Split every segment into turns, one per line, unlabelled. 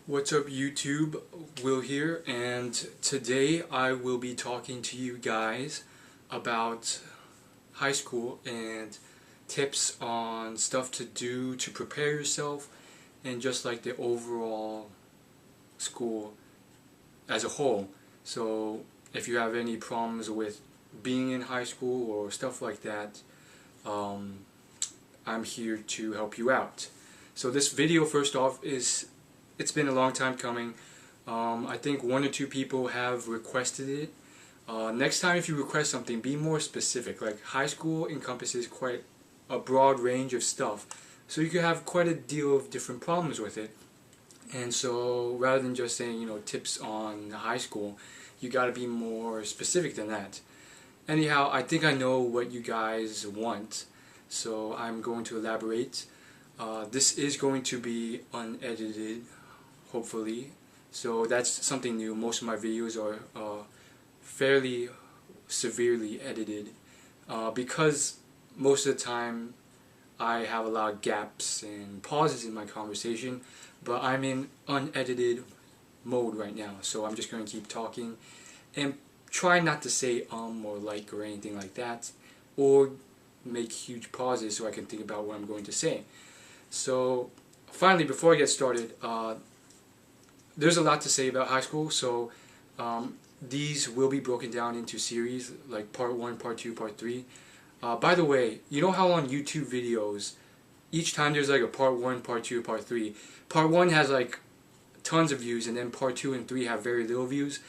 What's up YouTube, Will here, and today I will be talking to you guys about high school and tips on stuff to do to prepare yourself and just like the overall school as a whole. So if you have any problems with being in high school or stuff like that, I'm here to help you out. So this video, first off, it's been a long time coming. I think 1 or 2 people have requested it. Next time if you request something, be more specific. Like, high school encompasses quite a broad range of stuff, so you could have quite a deal of different problems with it. And so rather than just saying, tips on high school, you gotta be more specific than that. Anyhow, I think I know what you guys want, so I'm going to elaborate. This is going to be unedited, hopefully, so that's something new. Most of my videos are fairly severely edited because most of the time I have a lot of gaps and pauses in my conversation, but I'm in unedited mode right now, so I'm just going to keep talking and try not to say or like or anything like that, or make huge pauses so I can think about what I'm going to say. So finally, before I get started, there's a lot to say about high school, so these will be broken down into series, like part 1, part 2, part 3. By the way, you know how on YouTube videos, each time there's like a part 1, part 2, part 3, part 1 has like tons of views, and then part 2 and 3 have very little views?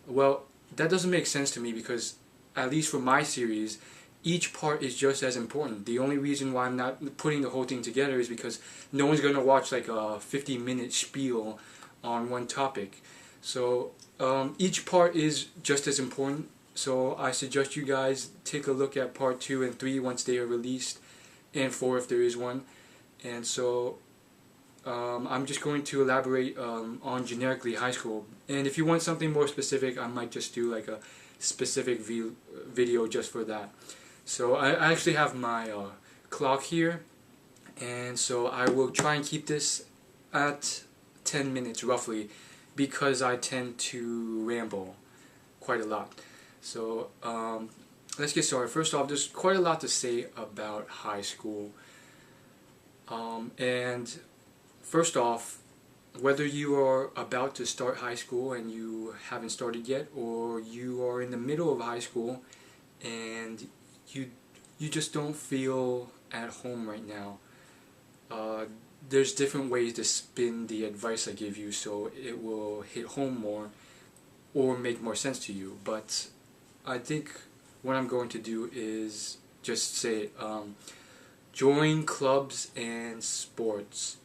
Well, that doesn't make sense to me, because at least for my series, each part is just as important. The only reason why I'm not putting the whole thing together is because no one's going to watch like a 50-minute spiel on one topic. So each part is just as important, so I suggest you guys take a look at part 2 and 3 once they are released, and 4 if there is one. And so I'm just going to elaborate on generically high school, and if you want something more specific, I might just do like a specific video just for that. So I actually have my clock here, and so I will try and keep this at 10 minutes roughly, because I tend to ramble quite a lot. So let's get started. First off, there's quite a lot to say about high school, and first off, whether you are about to start high school and you haven't started yet, or you are in the middle of high school and you just don't feel at home right now, there's different ways to spin the advice I give you so it will hit home more or make more sense to you. But I think what I'm going to do is just say join clubs and sports.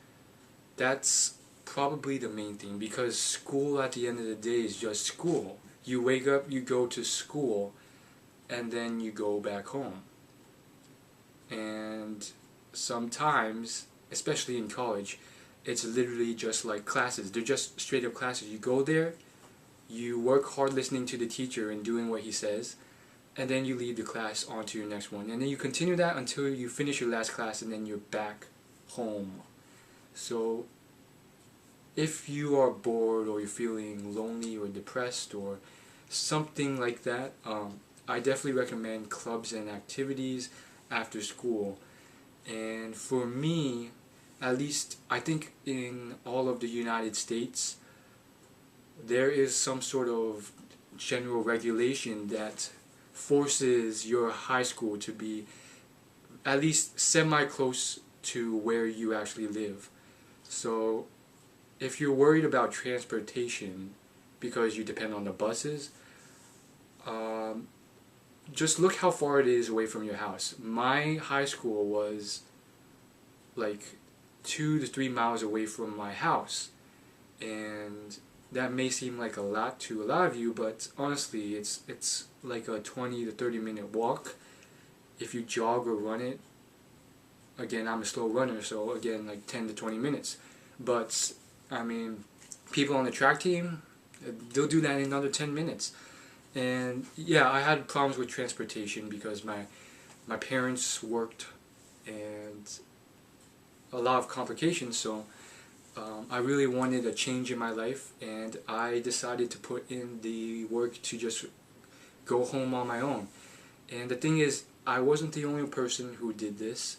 That's probably the main thing, because school at the end of the day is just school. You wake up, you go to school, and then you go back home. And sometimes, especially in college, it's literally just like classes. They're just straight up classes. You go there, you work hard listening to the teacher and doing what he says, and then you leave the class on to your next one. And then you continue that until you finish your last class, and then you're back home. So if you are bored, or you're feeling lonely or depressed or something like that, I definitely recommend clubs and activities after school. And for me, at least I think in all of the United States, there is some sort of general regulation that forces your high school to be at least semi-close to where you actually live. So if you're worried about transportation because you depend on the buses, just look how far it is away from your house. My high school was like 2 to 3 miles away from my house, and that may seem like a lot to a lot of you, but honestly it's like a 20 to 30 minute walk if you jog or run it. Again, I'm a slow runner, so again, like 10 to 20 minutes. But I mean, people on the track team, they'll do that in another 10 minutes. And yeah, I had problems with transportation because my parents worked and a lot of complications, so I really wanted a change in my life, and I decided to put in the work to just go home on my own. And the thing is, I wasn't the only person who did this,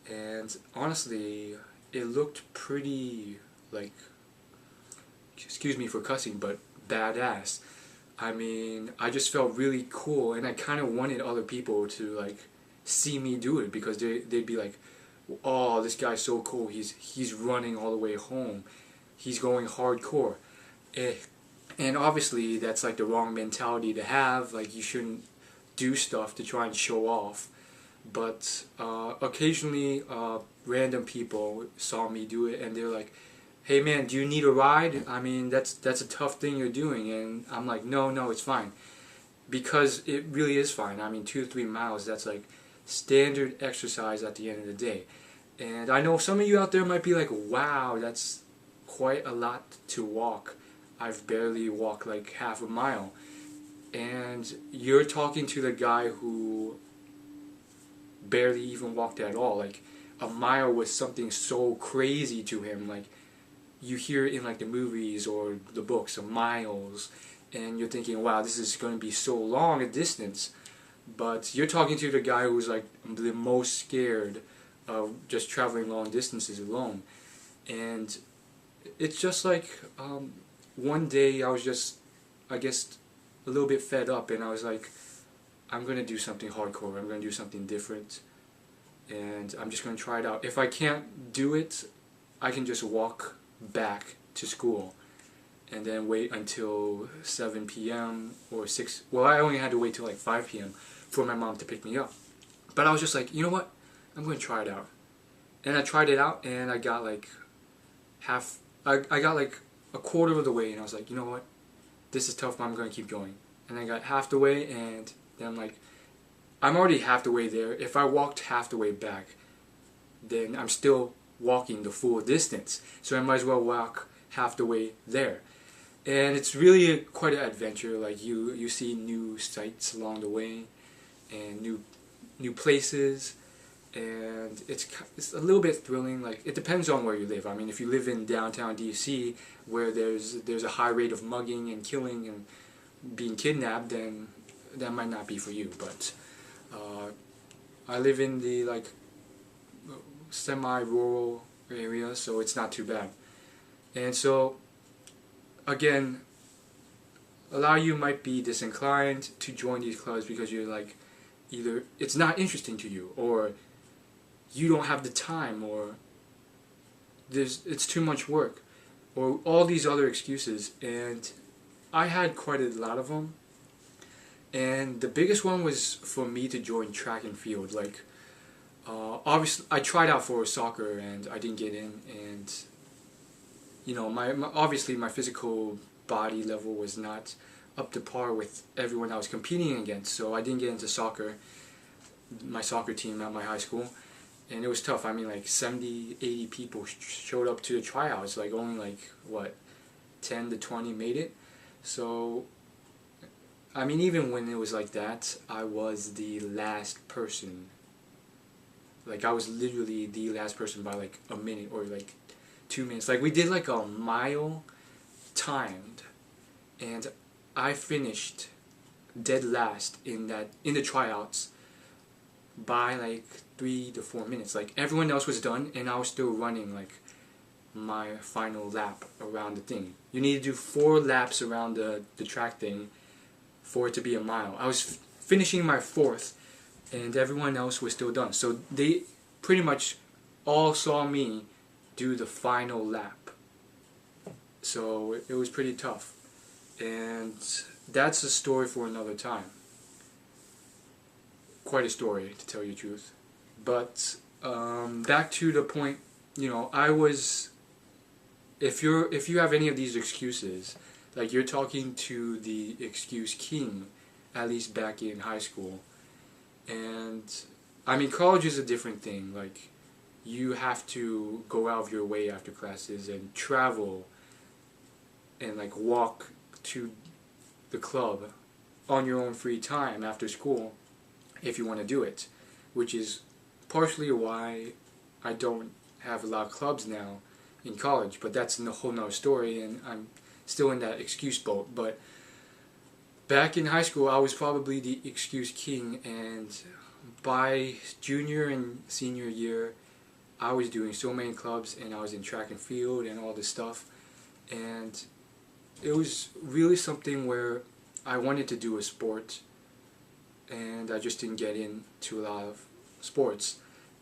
and honestly, it looked pretty, like, excuse me for cussing, but badass. I mean, I just felt really cool, and I kind of wanted other people to, like, see me do it, because they'd be like, oh, this guy's so cool, he's running all the way home, he's going hardcore. And obviously that's like the wrong mentality to have. Like, you shouldn't do stuff to try and show off. But occasionally random people saw me do it, and they're like, hey man, do you need a ride? I mean, that's a tough thing you're doing. And I'm like, no, it's fine, because it really is fine. I mean, 2 to 3 miles, that's like standard exercise at the end of the day. And I know some of you out there might be like, wow, that's quite a lot to walk. I've barely walked like half a mile. And you're talking to the guy who barely even walked at all. Like, a mile was something so crazy to him. Like, you hear it in like the movies or the books of miles, and you're thinking, wow, this is going to be so long a distance. But you're talking to the guy who's like the most scared of just traveling long distances alone. And it's just like, one day I was just, I guess, a little bit fed up, and I was like, I'm going to do something hardcore, I'm going to do something different, and I'm just going to try it out. If I can't do it, I can just walk back to school and then wait until 7 p.m. or 6, well, I only had to wait till like 5 p.m. for my mom to pick me up. But I was just like, you know what, I'm going to try it out. And I tried it out, and I got like I got like a quarter of the way, and I was like, you know what, this is tough, but I'm going to keep going. And I got half the way, and then I'm like, I'm already half the way there. If I walked half the way back, then I'm still walking the full distance, so I might as well walk half the way there. And it's really quite an adventure. Like, you see new sights along the way, and new places, and it's a little bit thrilling. Like, it depends on where you live. I mean, if you live in downtown DC, where there's a high rate of mugging and killing and being kidnapped, then that might not be for you. But I live in the like semi-rural area, so it's not too bad. And so again, a lot of you might be disinclined to join these clubs because you're like, either it's not interesting to you, or you don't have the time, or it's too much work, or all these other excuses. And I had quite a lot of them. And the biggest one was for me to join track and field. Like, obviously I tried out for soccer and I didn't get in, and you know, obviously my physical body level was not up to par with everyone I was competing against, so I didn't get into soccer, my soccer team at my high school. And it was tough. I mean, like 70, 80 people showed up to the tryouts. Like, only like, what, 10 to 20 made it. So, I mean, even when it was like that, I was the last person. Like, I was literally the last person by like a minute or like 2 minutes. Like, we did like a mile timed, and I finished dead last in the tryouts by like 3 to 4 minutes. Like, everyone else was done, and I was still running like my final lap around the thing. You need to do 4 laps around the track thing for it to be a mile. I was finishing my 4th, and everyone else was still done. So they pretty much all saw me do the final lap. So it was pretty tough. And that's a story for another time. Quite a story, to tell you the truth. But back to the point, you know, if you have any of these excuses, like, you're talking to the excuse king, at least back in high school. And I mean, college is a different thing. Like, you have to go out of your way after classes and travel and like walk to the club on your own free time after school if you want to do it, which is partially why I don't have a lot of clubs now, in college, but that's a whole nother story, and I'm still in that excuse boat. But back in high school, I was probably the excuse king, and by junior and senior year, I was doing so many clubs, and I was in track and field and all this stuff, and it was really something where I wanted to do a sport, and I just didn't get into a lot of sports.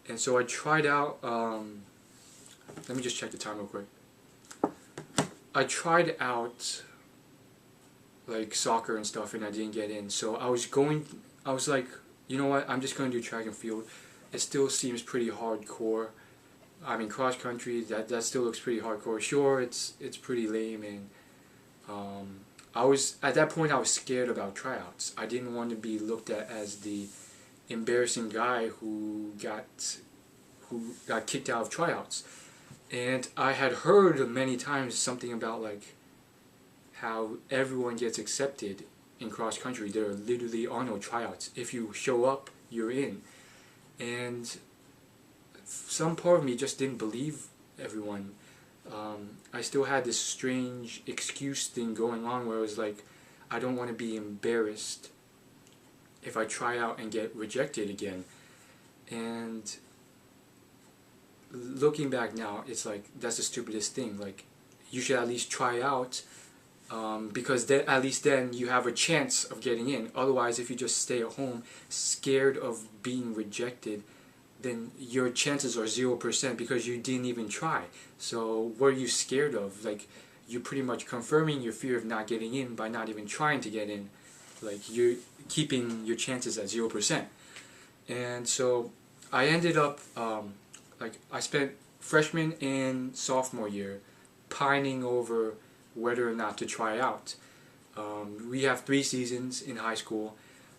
And so I tried out, let me just check the time real quick. I tried out like soccer and stuff, and I didn't get in. So I was like, you know what, I'm just going to do track and field. It still seems pretty hardcore. I mean, cross country, that still looks pretty hardcore. Sure, it's pretty lame, and at that point I was scared about tryouts. I didn't want to be looked at as the embarrassing guy who got kicked out of tryouts. And I had heard many times something about like how everyone gets accepted in cross country. There literally are no tryouts. If you show up, you're in. And some part of me just didn't believe everyone. I still had this strange excuse thing going on where it was like, I don't want to be embarrassed if I try out and get rejected again. And looking back now, it's like, that's the stupidest thing. Like, you should at least try out, because then, at least then you have a chance of getting in. Otherwise, if you just stay at home scared of being rejected, then your chances are 0% because you didn't even try. So what are you scared of? Like, you're pretty much confirming your fear of not getting in by not even trying to get in. Like, you're keeping your chances at 0%. And so I ended up, I spent freshman and sophomore year pining over whether or not to try out. We have 3 seasons in high school: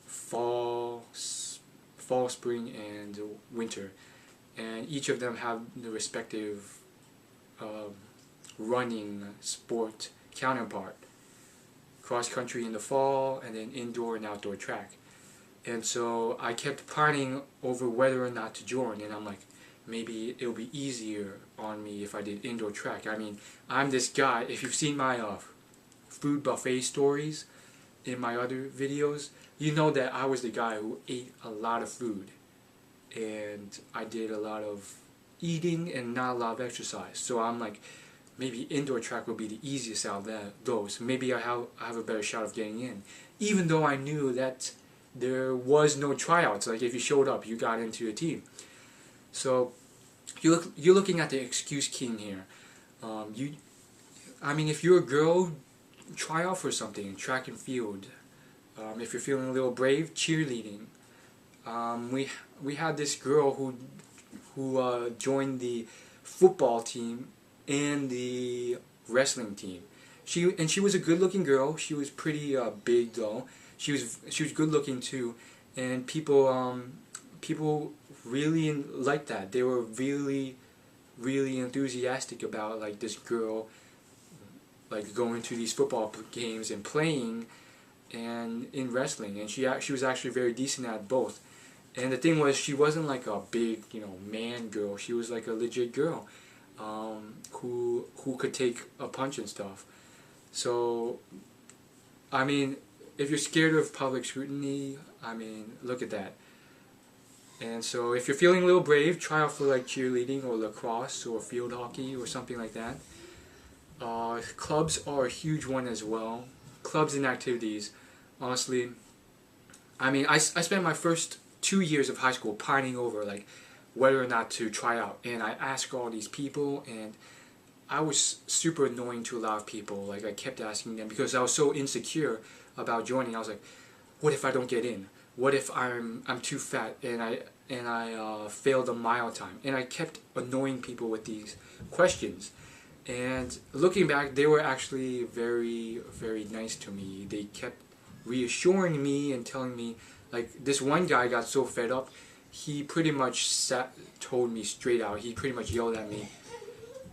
fall, spring, and winter, and each of them have the respective running sport counterpart. Cross country in the fall, and then indoor and outdoor track. And so I kept pining over whether or not to join, and I'm like, maybe it'll be easier on me if I did indoor track. I mean, I'm this guy, if you've seen my food buffet stories in my other videos, you know that I was the guy who ate a lot of food, and I did a lot of eating and not a lot of exercise. So I'm like, maybe indoor track will be the easiest out of those. Maybe I have a better shot of getting in, even though I knew that there was no tryouts. Like, if you showed up, you got into a team. So you're looking at the excuse king here. I mean, if you're a girl, try out for something, track and field. If you're feeling a little brave, cheerleading. We had this girl who joined the football team and the wrestling team. She was a good-looking girl. She was pretty big though. She was good-looking too, and people really liked that. They were really enthusiastic about like this girl like going to these football games and playing and in wrestling, and she was actually very decent at both. And the thing was, she wasn't like a big, man girl. She was like a legit girl who could take a punch and stuff. So I mean, if you're scared of public scrutiny, I mean, look at that. And so if you're feeling a little brave, try out for like cheerleading or lacrosse or field hockey or something like that. Clubs are a huge one as well. Clubs and activities, honestly. I mean, I spent my first 2 years of high school pining over like whether or not to try out. And I asked all these people, and I was super annoying to a lot of people. Like, I kept asking them because I was so insecure about joining. I was like, what if I don't get in? What if I'm too fat and I failed a mile time? And I kept annoying people with these questions. And looking back, they were actually very nice to me. They kept reassuring me and telling me, like, this one guy got so fed up, he pretty much told me straight out. He pretty much yelled at me,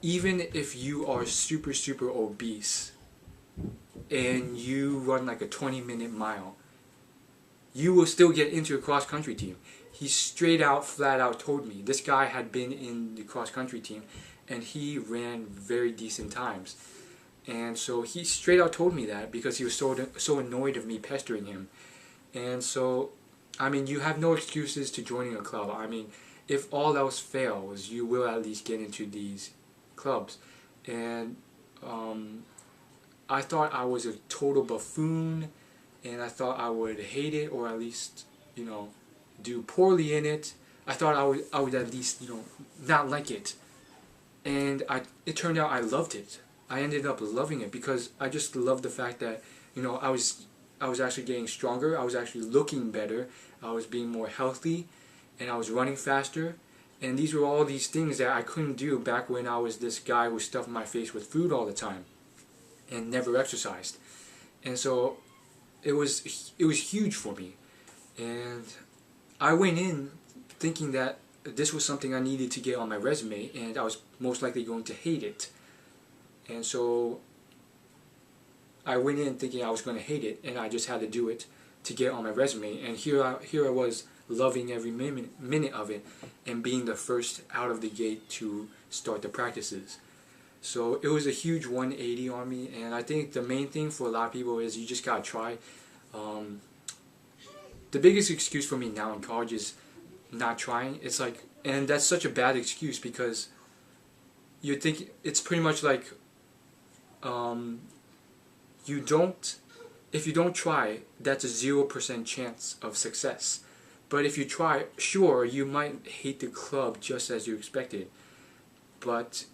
even if you are super obese and you run like a 20-minute mile, you will still get into a cross-country team. He flat out told me. This guy had been in the cross-country team, and he ran very decent times. And so he straight out told me that because he was so annoyed of me pestering him. And so, I mean, you have no excuses to joining a club. I mean, if all else fails, you will at least get into these clubs. And I thought I was a total buffoon, and I thought I would hate it, or at least, you know, do poorly in it. I thought I would at least, you know, not like it. And it turned out I loved it. I ended up loving it because I just loved the fact that, you know, I was actually getting stronger. I was actually looking better. I was being more healthy, and I was running faster. And these were all these things that I couldn't do back when I was this guy who stuffed my face with food all the time and never exercised. And so it was huge for me. And I went in thinking that this was something I needed to get on my resume, and I was most likely going to hate it. And so I went in thinking I was going to hate it, and I just had to do it to get on my resume. And here I was, loving every minute of it, and being the first out of the gate to start the practices. So it was a huge 180 on me, and I think the main thing for a lot of people is you just gotta try. The biggest excuse for me now in college is not trying. It's like, and that's such a bad excuse because you think it's pretty much like if you don't try, that's a 0% chance of success. But if you try, sure, you might hate the club just as you expected, but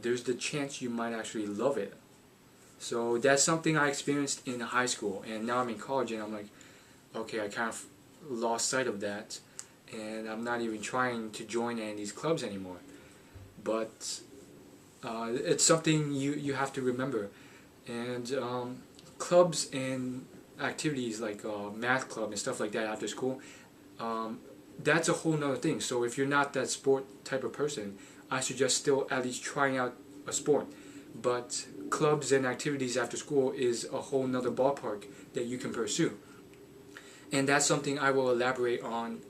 there's the chance you might actually love it. So that's something I experienced in high school, and now I'm in college, and I'm like, okay, I kind of lost sight of that, and I'm not even trying to join any of these clubs anymore. But it's something you have to remember. And clubs and activities like math club and stuff like that after school, that's a whole nother thing. So if you're not that sport type of person, I suggest still at least trying out a sport. But clubs and activities after school is a whole nother ballpark that you can pursue. And that's something I will elaborate on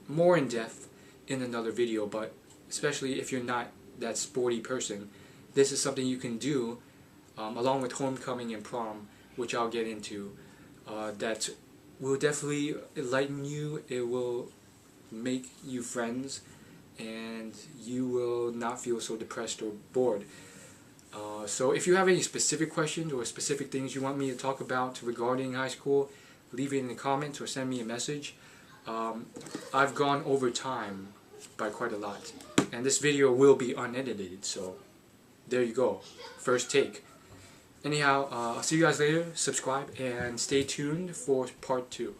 more in depth in another video, but especially if you're not that sporty person, this is something you can do along with homecoming and prom, which I'll get into, that will definitely enlighten you. It will make you friends, and you will not feel so depressed or bored. So if you have any specific questions or specific things you want me to talk about regarding high school, leave it in the comments or send me a message. I've gone over time by quite a lot, and this video will be unedited, so there you go, first take. Anyhow, I'll see you guys later, subscribe, and stay tuned for part 2.